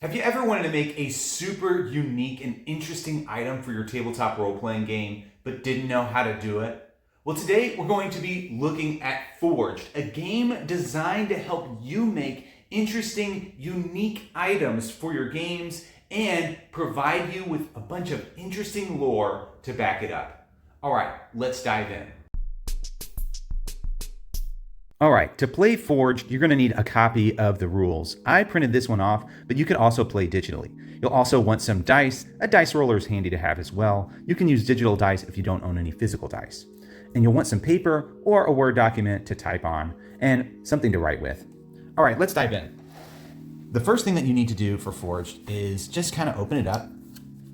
Have you ever wanted to make a super unique and interesting item for your tabletop role-playing game, but didn't know how to do it? Well, today we're going to be looking at Forged, a game designed to help you make interesting, unique items for your games and provide you with a bunch of interesting lore to back it up. All right, let's dive in. All right, to play Forged, you're going to need a copy of the rules. I printed this one off, but you can also play digitally. You'll also want some dice. A dice roller is handy to have as well. You can use digital dice if you don't own any physical dice. And you'll want some paper or a Word document to type on and something to write with. All right, let's dive in. The first thing that you need to do for Forged is just kind of open it up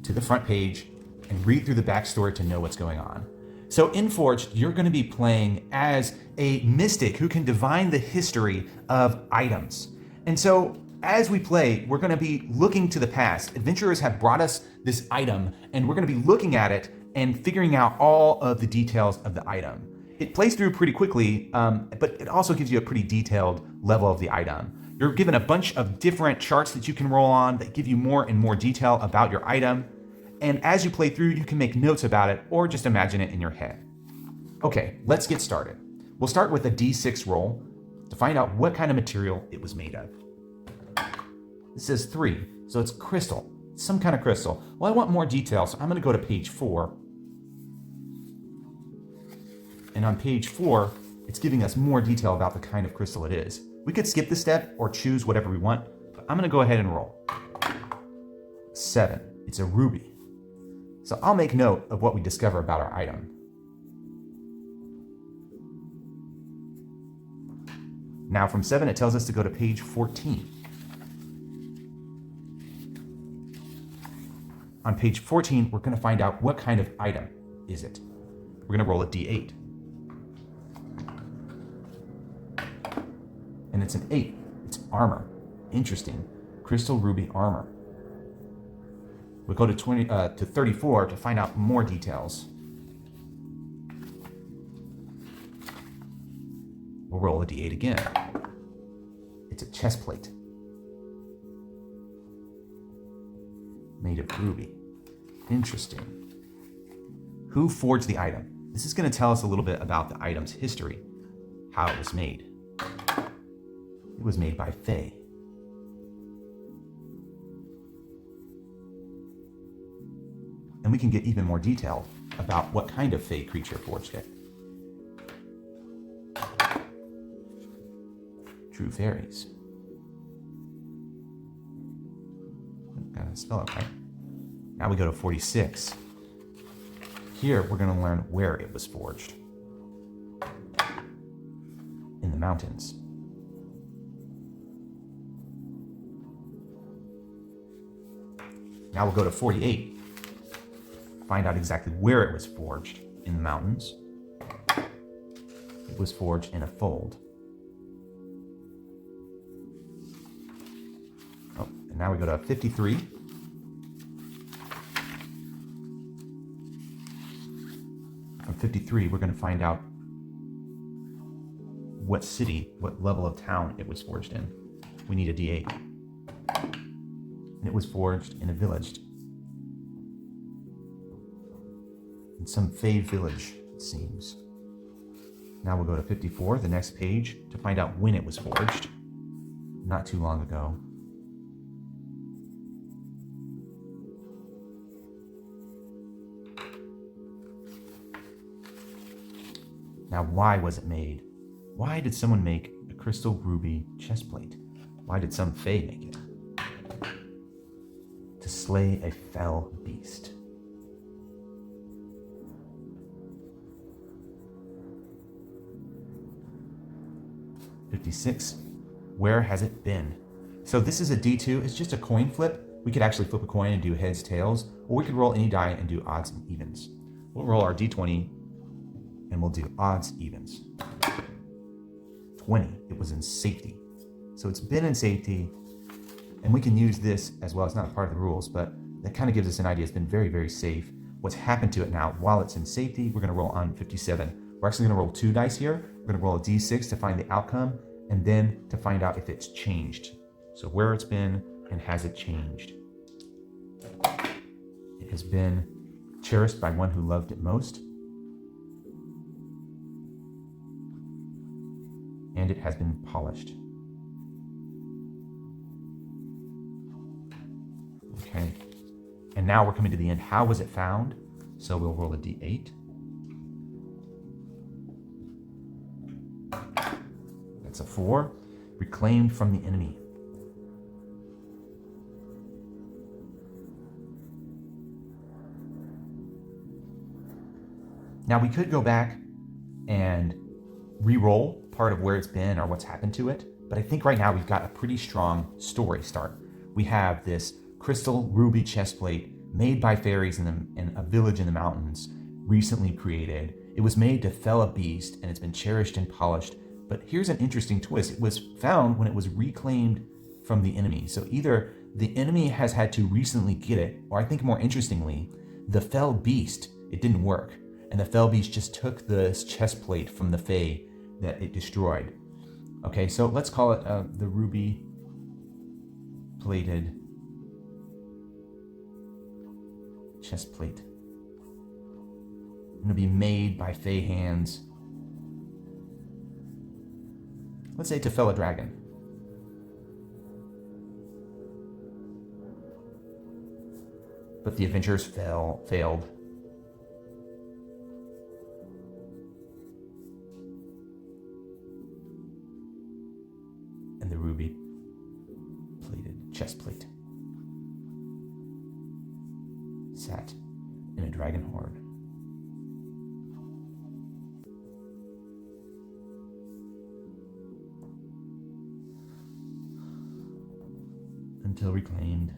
to the front page and read through the backstory to know what's going on. So in Forged, you're going to be playing as a mystic who can divine the history of items. And so as we play, we're going to be looking to the past. Adventurers have brought us this item, and we're going to be looking at it and figuring out all of the details of the item. It plays through pretty quickly, but it also gives you a pretty detailed level of the item. You're given a bunch of different charts that you can roll on that give you more and more detail about your item. And as you play through, you can make notes about it or just imagine it in your head. Okay, let's get started. We'll start with a D6 roll to find out what kind of material it was made of. It says 3, so it's crystal, some kind of crystal. Well, I want more detail, so I'm going to go to page 4. And on page 4, it's giving us more detail about the kind of crystal it is. We could skip this step or choose whatever we want, but I'm going to go ahead and roll. 7, it's a ruby. So I'll make note of what we discover about our item. Now from 7, it tells us to go to page 14. On page 14, we're going to find out what kind of item is it. We're going to roll a d8. And it's an 8. It's armor. Interesting. Crystal ruby armor. We'll go to 34 to find out more details. We'll roll a d8 again. It's a chest plate made of ruby. Interesting. Who forged the item? This is going to tell us a little bit about the item's history, how it was made. It was made by Fae. And we can get even more detail about what kind of Fae creature forged it. True fairies. Gotta spell it right. Now we go to 46. Here we're going to learn where it was forged. In the mountains. Now we'll go to 48. Find out exactly where it was forged in the mountains. It was forged in a fold. Oh, and now we go to 53. From 53, we're going to find out what city, what level of town it was forged in. We need a D8. And it was forged in a village. Some Fae village, it seems. Now we'll go to 54, the next page, to find out when it was forged. Not too long ago. Now, why was it made? Why did someone make a crystal ruby chest plate? Why did some Fae make it? To slay a fell beast. Where has it been? So this is a D2. It's just a coin flip. We could actually flip a coin and do heads, tails, or we could roll any die and do odds and evens. We'll roll our D20 and we'll do odds, evens. 20. It was in safety. So it's been in safety, and we can use this as well. It's not part of the rules, but that kind of gives us an idea. It's been very, very safe. What's happened to it now while it's in safety, we're going to roll on 57. We're actually going to roll 2 dice here. We're going to roll a D6 to find the outcome, and then to find out if it's changed. So where it's been, And has it changed? It has been cherished by one who loved it most. And it has been polished. Okay. And now we're coming to the end. How was it found? So we'll roll a d8. That's a 4. Reclaimed from the enemy. Now we could go back and re-roll part of where it's been or what's happened to it, but I think right now we've got a pretty strong story start. We have this crystal ruby chestplate made by fairies in a village in the mountains, recently created. It was made to fell a beast, and it's been cherished and polished. But here's an interesting twist. It was found when it was reclaimed from the enemy. So either the enemy has had to recently get it, or I think more interestingly, the fell beast, it didn't work. And the fell beast just took the chestplate from the fae that it destroyed. Okay, so let's call it the ruby plated chestplate. It'll be made by fae hands. Let's say to fell a dragon. But the adventurers failed. And the ruby plated chestplate sat in a dragon hoard. Until reclaimed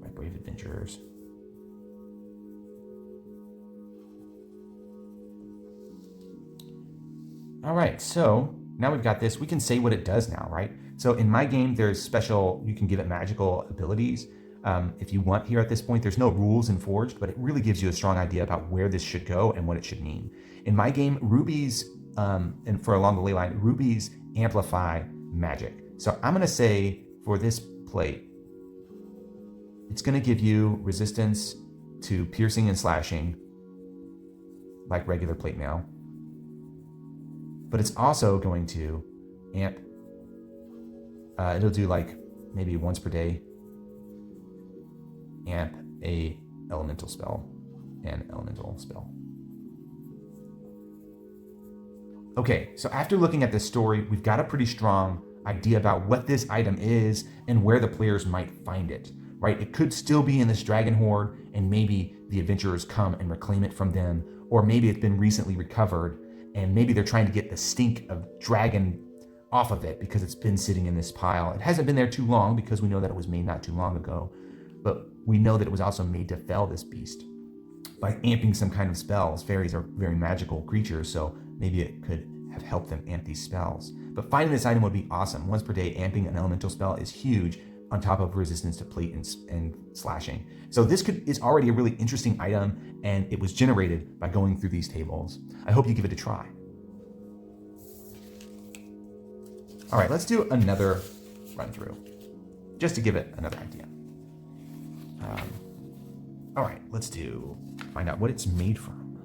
by brave adventurers. All right, so now we've got this. We can say what it does now, right? So in my game, there's special, you can give it magical abilities. If you want here at this point, there's no rules in Forged, but it really gives you a strong idea about where this should go and what it should mean. In my game, rubies, and for along the ley line, rubies amplify magic. So I'm gonna say for this plate, it's gonna give you resistance to piercing and slashing, like regular plate mail. But it's also going to amp, it'll do like maybe once per day, amp a elemental spell and elemental spell. Okay, so after looking at this story, we've got a pretty strong idea about what this item is and where the players might find it, right? It could still be in this dragon hoard, and maybe the adventurers come and reclaim it from them, or maybe it's been recently recovered, and maybe they're trying to get the stink of dragon off of it because it's been sitting in this pile. It hasn't been there too long because we know that it was made not too long ago, but we know that it was also made to fell this beast by amping some kind of spells. Fairies are very magical creatures, so maybe it could have helped them amp these spells. But finding this item would be awesome. Once per day, amping an elemental spell is huge, on top of resistance to plate and slashing. So this is already a really interesting item, and it was generated by going through these tables. I hope you give it a try. All right, let's do another run through, just to give it another idea. All right, let's find out what it's made from.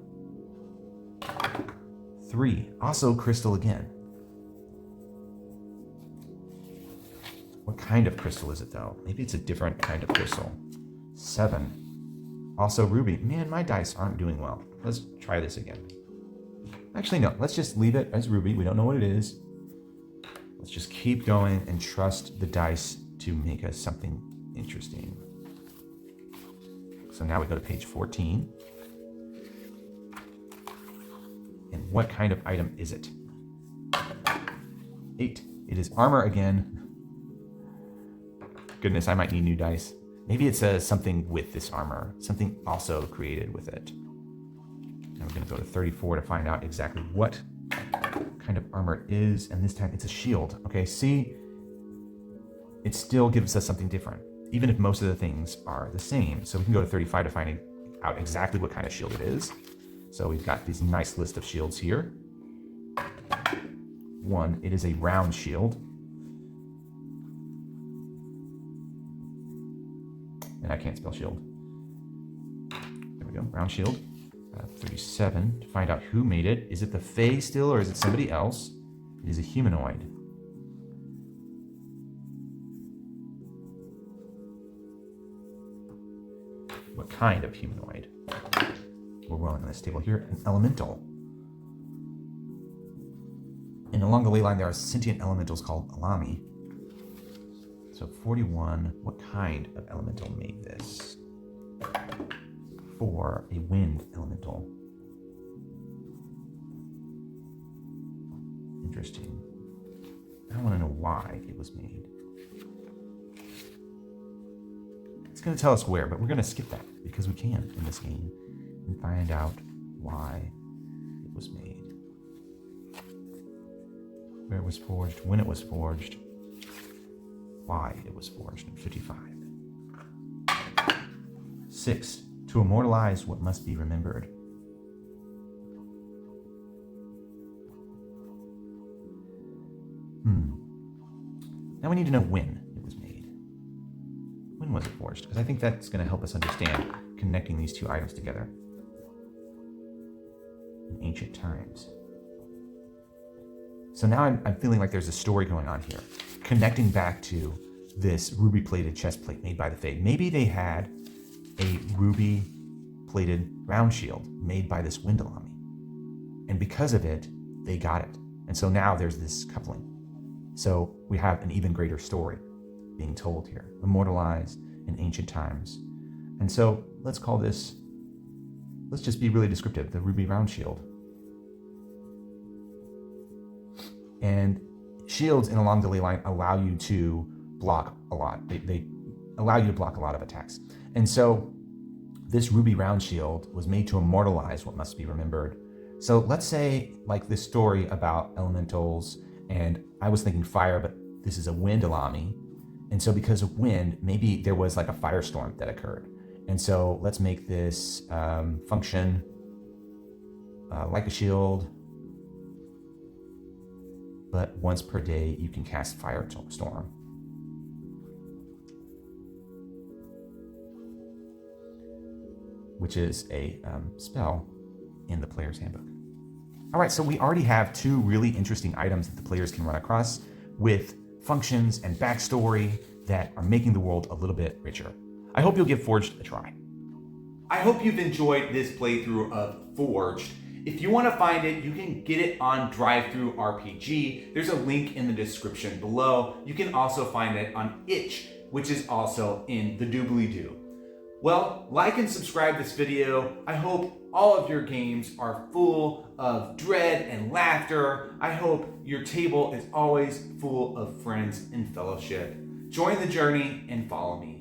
3, also crystal again. What kind of crystal is it though? Maybe it's a different kind of crystal. 7, also ruby. Man, my dice aren't doing well. Let's try this again. Actually, no, let's just leave it as ruby. We don't know what it is. Let's just keep going and trust the dice to make us something interesting. So now we go to page 14. And what kind of item is it? 8, it is armor again. Goodness, I might need new dice. Maybe it says something with this armor, something also created with it. Now we're gonna go to 34 to find out exactly what kind of armor it is, and this time it's a shield. Okay, see, it still gives us something different, even if most of the things are the same. So we can go to 35 to find out exactly what kind of shield it is. So we've got this nice list of shields here. 1, it is a round shield. And I can't spell shield. There we go, round shield. 37, to find out who made it. Is it the Fae still, or is it somebody else? It is a humanoid. What kind of humanoid? We're rolling on this table here. An elemental. And along the ley line, there are sentient elementals called Alami. So 41, what kind of elemental made this? 4, a wind elemental. Interesting. I want to know why it was made. It's going to tell us where, but we're going to skip that because we can in this game and find out why it was made. Where it was forged, when it was forged, why it was forged in 55. 6, to immortalize what must be remembered. Now we need to know when it was made. When was it forged? Because I think that's going to help us understand connecting these two items together. In ancient times. So now I'm feeling like there's a story going on here, connecting back to this ruby-plated chest plate made by the Fae. Maybe they had a ruby-plated round shield made by this Windalami. And because of it, they got it. And so now there's this coupling. So we have an even greater story being told here, immortalized in ancient times. And so let's call this, let's just be really descriptive, the ruby round shield. And shields in along the ley line allow you to block a lot. They allow you to block a lot of attacks. And so this ruby round shield was made to immortalize what must be remembered. So let's say like this story about elementals, and I was thinking fire, but this is a wind Alami. And so because of wind, maybe there was like a firestorm that occurred. And so let's make this function like a shield, but once per day you can cast Firestorm. Which is a spell in the player's handbook. All right, so we already have two really interesting items that the players can run across with functions and backstory that are making the world a little bit richer. I hope you'll give Forged a try. I hope you've enjoyed this playthrough of Forged. If you want to find it, you can get it on DriveThru RPG. There's a link in the description below. You can also find it on Itch, which is also in the doobly-doo. Well, like and subscribe this video. I hope all of your games are full of dread and laughter. I hope your table is always full of friends and fellowship. Join the journey and follow me.